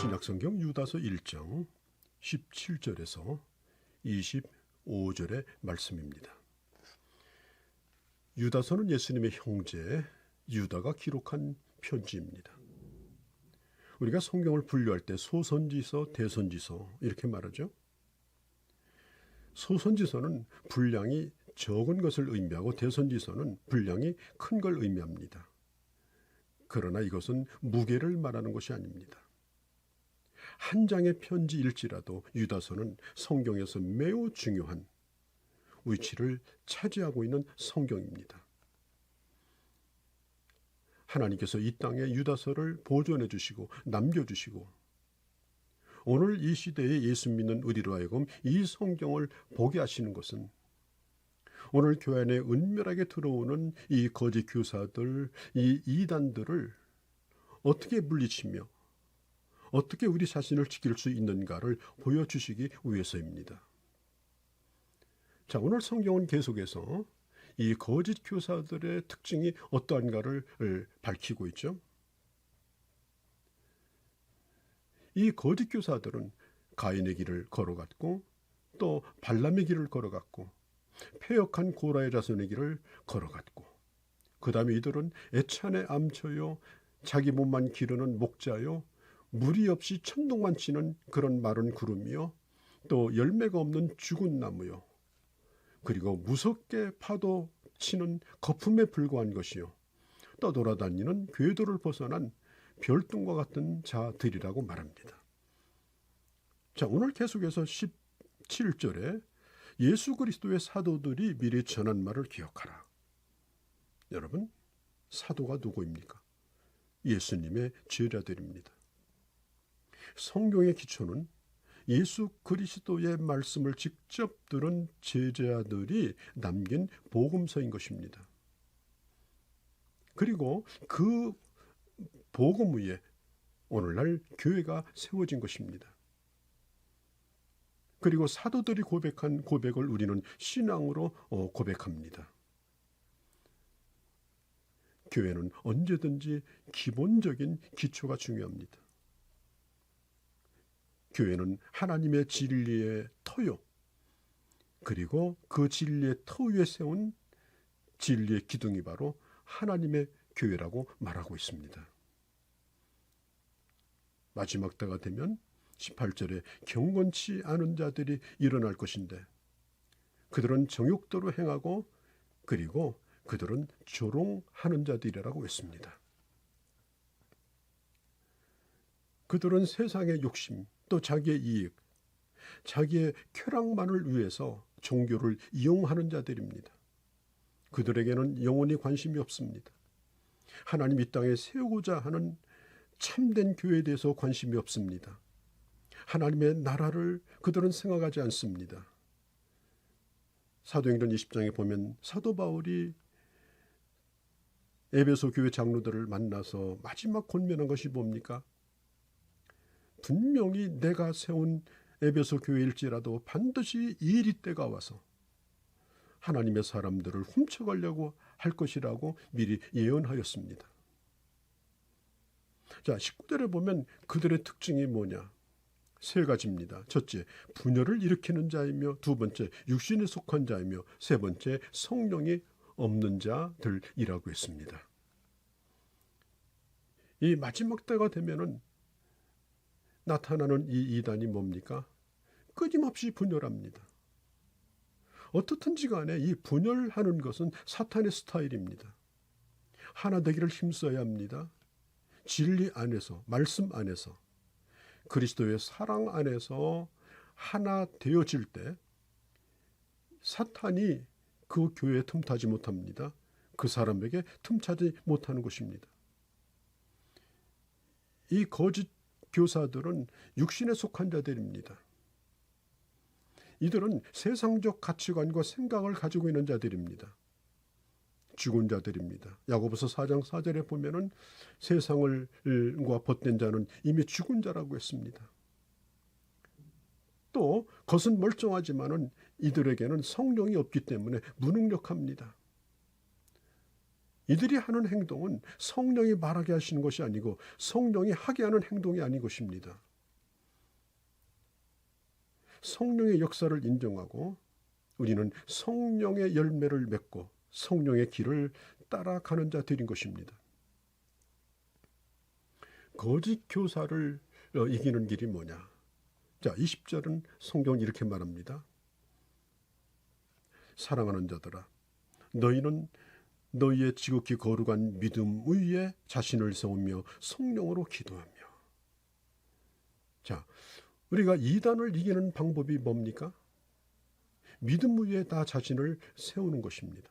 신약성경 유다서 1장 17절에서 25절의 말씀입니다. 유다서는 예수님의 형제 유다가 기록한 편지입니다. 우리가 성경을 분류할 때 소선지서, 대선지서 이렇게 말하죠. 소선지서는 분량이 적은 것을 의미하고 대선지서는 분량이 큰 걸 의미합니다. 그러나 이것은 무게를 말하는 것이 아닙니다. 한 장의 편지일지라도 유다서는 성경에서 매우 중요한 위치를 차지하고 있는 성경입니다. 하나님께서 이 땅에 유다서를 보존해 주시고 남겨주시고 오늘 이 시대에 예수 믿는 우리로 하여금 이 성경을 보게 하시는 것은 오늘 교회 안에 은밀하게 들어오는 이 거짓 교사들, 이 이단들을 어떻게 물리치며 어떻게 우리 자신을 지킬 수 있는가를 보여주시기 위해서입니다. 자, 오늘 성경은 계속해서 이 거짓 교사들의 특징이 어떠한가를 밝히고 있죠. 이 거짓 교사들은 가인의 길을 걸어갔고 또 발람의 길을 걸어갔고 패역한 고라의 자손의 길을 걸어갔고 그 다음에 이들은 애찬에 암쳐요 자기 몸만 기르는 목자요 무리 없이 천둥만 치는 그런 마른 구름이요 또 열매가 없는 죽은 나무요 그리고 무섭게 파도 치는 거품에 불과한 것이요 떠돌아다니는 궤도를 벗어난 별똥과 같은 자들이라고 말합니다. 자, 오늘 계속해서 17절에 예수 그리스도의 사도들이 미리 전한 말을 기억하라. 여러분, 사도가 누구입니까? 예수님의 제자들입니다. 성경의 기초는 예수 그리스도의 말씀을 직접 들은 제자들이 남긴 복음서인 것입니다. 그리고 그 복음 위에 오늘날 교회가 세워진 것입니다. 그리고 사도들이 고백한 고백을 우리는 신앙으로 고백합니다. 교회는 언제든지 기본적인 기초가 중요합니다. 교회는 하나님의 진리의 터요. 그리고 그 진리의 터 위에 세운 진리의 기둥이 바로 하나님의 교회라고 말하고 있습니다. 마지막 때가 되면 18절에 경건치 않은 자들이 일어날 것인데 그들은 정욕대로 행하고 그리고 그들은 조롱하는 자들이라고 했습니다. 그들은 세상의 욕심 또 자기의 이익, 자기의 쾌락만을 위해서 종교를 이용하는 자들입니다. 그들에게는 영원히 관심이 없습니다. 하나님 이 땅에 세우고자 하는 참된 교회에 대해서 관심이 없습니다. 하나님의 나라를 그들은 생각하지 않습니다. 사도행전 20장에 보면 사도 바울이 에베소 교회 장로들을 만나서 마지막 권면한 것이 뭡니까? 분명히 내가 세운 에베소 교회일지라도 반드시 이리 때가 와서 하나님의 사람들을 훔쳐가려고 할 것이라고 미리 예언하였습니다. 자, 19절에 보면 그들의 특징이 뭐냐? 세 가지입니다. 첫째, 분열을 일으키는 자이며 두 번째, 육신에 속한 자이며 세 번째, 성령이 없는 자들이라고 했습니다. 이 마지막 때가 되면은 나타나는 이 이단이 뭡니까? 끊임없이 분열합니다. 어떻든지 간에 이 분열하는 것은 사탄의 스타일입니다. 하나 되기를 힘써야 합니다. 진리 안에서, 말씀 안에서, 그리스도의 사랑 안에서 하나 되어질 때 사탄이 그 교회에 틈타지 못합니다. 그 사람에게 틈타지 못하는 것입니다. 이 거짓 교사들은 육신에 속한 자들입니다. 이들은 세상적 가치관과 생각을 가지고 있는 자들입니다. 죽은 자들입니다. 야고보서 4장 4절에 보면은 세상과 벗된 자는 이미 죽은 자라고 했습니다. 또 겉은 멀쩡하지만은 이들에게는 성령이 없기 때문에 무능력합니다. 이들이 하는 행동은 성령이 말하게 하시는 것이 아니고 성령이 하게 하는 행동이 아닌 것입니다. 성령의 역사를 인정하고 우리는 성령의 열매를 맺고 성령의 길을 따라가는 자들인 것입니다. 거짓 교사를 이기는 길이 뭐냐? 자, 20절은 성경은 이렇게 말합니다. 사랑하는 자들아, 너희는 너희의 지극히 거룩한 믿음 위에 자신을 세우며 성령으로 기도하며. 자, 우리가 이단을 이기는 방법이 뭡니까? 믿음 위에 다 자신을 세우는 것입니다.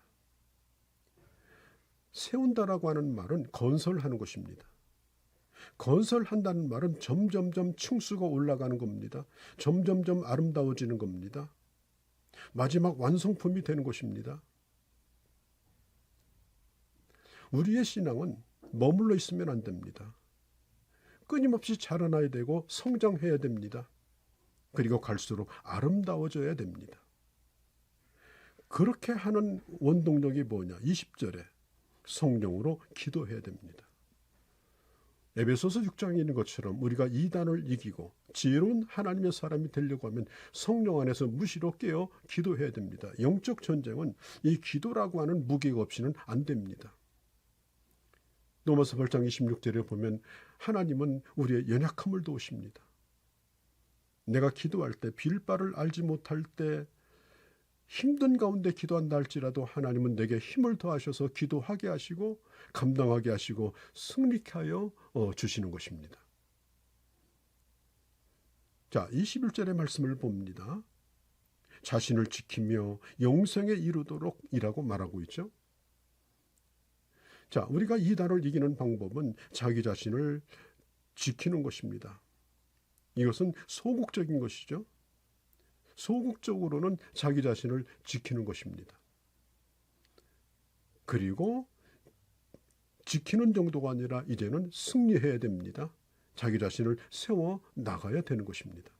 세운다라고 하는 말은 건설하는 것입니다. 건설한다는 말은 점점점 층수가 올라가는 겁니다. 점점점 아름다워지는 겁니다. 마지막 완성품이 되는 것입니다. 우리의 신앙은 머물러 있으면 안 됩니다. 끊임없이 자라나야 되고 성장해야 됩니다. 그리고 갈수록 아름다워져야 됩니다. 그렇게 하는 원동력이 뭐냐? 20절에 성령으로 기도해야 됩니다. 에베소서 6장에 있는 것처럼 우리가 이단을 이기고 지혜로운 하나님의 사람이 되려고 하면 성령 안에서 무시로 깨어 기도해야 됩니다. 영적 전쟁은 이 기도라고 하는 무기가 없이는 안 됩니다. 로마서 8장 26절에 보면 하나님은 우리의 연약함을 도우십니다. 내가 기도할 때 빌 바를 알지 못할 때 힘든 가운데 기도한다 할지라도 하나님은 내게 힘을 더하셔서 기도하게 하시고 감당하게 하시고 승리케 하여 주시는 것입니다. 자, 21절의 말씀을 봅니다. 자신을 지키며 영생에 이르도록 이라고 말하고 있죠. 자, 우리가 이단을 이기는 방법은 자기 자신을 지키는 것입니다. 이것은 소극적인 것이죠. 소극적으로는 자기 자신을 지키는 것입니다. 그리고 지키는 정도가 아니라 이제는 승리해야 됩니다. 자기 자신을 세워 나가야 되는 것입니다.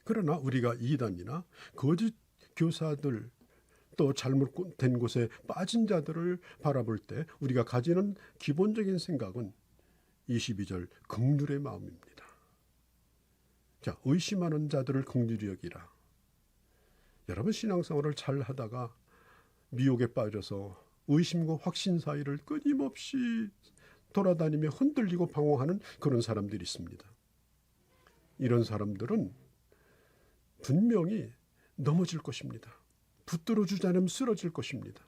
그러나 우리가 이단이나 거짓 교사들 또 잘못된 곳에 빠진 자들을 바라볼 때 우리가 가지는 기본적인 생각은 22절 긍휼의 마음입니다. 자, 의심하는 자들을 긍휼히 여기라. 여러분 신앙생활을 잘 하다가 미혹에 빠져서 의심과 확신 사이를 끊임없이 돌아다니며 흔들리고 방황하는 그런 사람들이 있습니다. 이런 사람들은 분명히 넘어질 것입니다. 붙들어 주지 않으면 쓰러질 것입니다.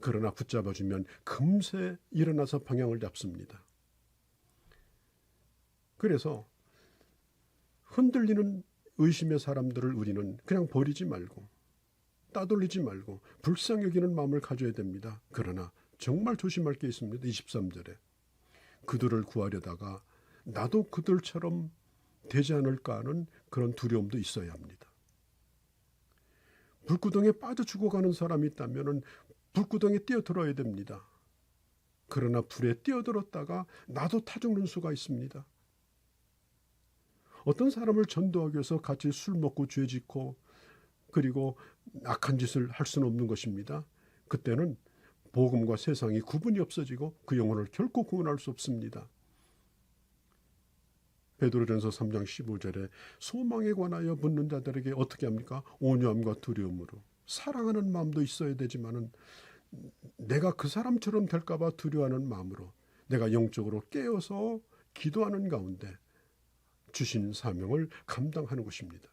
그러나 붙잡아주면 금세 일어나서 방향을 잡습니다. 그래서 흔들리는 의심의 사람들을 우리는 그냥 버리지 말고 따돌리지 말고 불쌍히 여기는 마음을 가져야 됩니다. 그러나 정말 조심할 게 있습니다. 23절에 그들을 구하려다가 나도 그들처럼 되지 않을까 하는 그런 두려움도 있어야 합니다. 불구덩이에 빠져 죽어가는 사람이 있다면 불구덩이에 뛰어들어야 됩니다. 그러나 불에 뛰어들었다가 나도 타 죽는 수가 있습니다. 어떤 사람을 전도하기 위해서 같이 술 먹고 죄 짓고 그리고 악한 짓을 할 수는 없는 것입니다. 그때는 복음과 세상이 구분이 없어지고 그 영혼을 결코 구원할 수 없습니다. 베드로전서 3장 15절에 소망에 관하여 묻는 자들에게 어떻게 합니까? 온유함과 두려움으로. 사랑하는 마음도 있어야 되지만은 내가 그 사람처럼 될까 봐 두려워하는 마음으로 내가 영적으로 깨어서 기도하는 가운데 주신 사명을 감당하는 것입니다.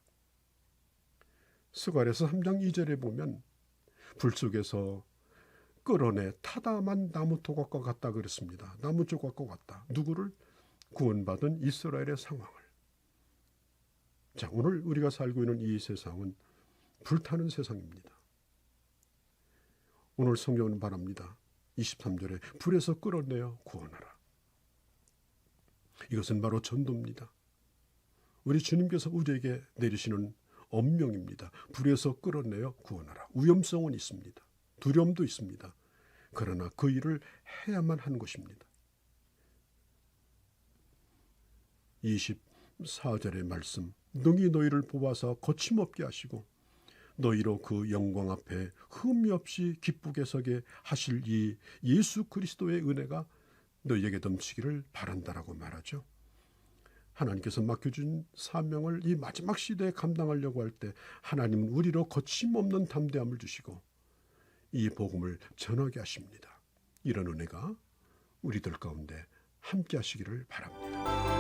스가랴서 3장 2절에 보면 불 속에서 끌어내 타다만 나무 조각과 같다 그랬습니다. 나무 조각과 같다. 누구를? 구원받은 이스라엘의 상황을. 자, 오늘 우리가 살고 있는 이 세상은 불타는 세상입니다. 오늘 성경은 바랍니다. 23절에 불에서 끌어내어 구원하라. 이것은 바로 전도입니다. 우리 주님께서 우리에게 내리시는 엄명입니다. 불에서 끌어내어 구원하라. 위험성은 있습니다. 두려움도 있습니다. 그러나 그 일을 해야만 하는 것입니다. 24절의 말씀, 능히 너희를 뽑아서 거침없게 하시고 너희로 그 영광 앞에 흠이 없이 기쁘게 서게 하실 이 예수 그리스도의 은혜가 너희에게 넘치기를 바란다라고 말하죠. 하나님께서 맡겨준 사명을 이 마지막 시대에 감당하려고 할 때 하나님은 우리로 거침없는 담대함을 주시고 이 복음을 전하게 하십니다. 이런 은혜가 우리들 가운데 함께 하시기를 바랍니다.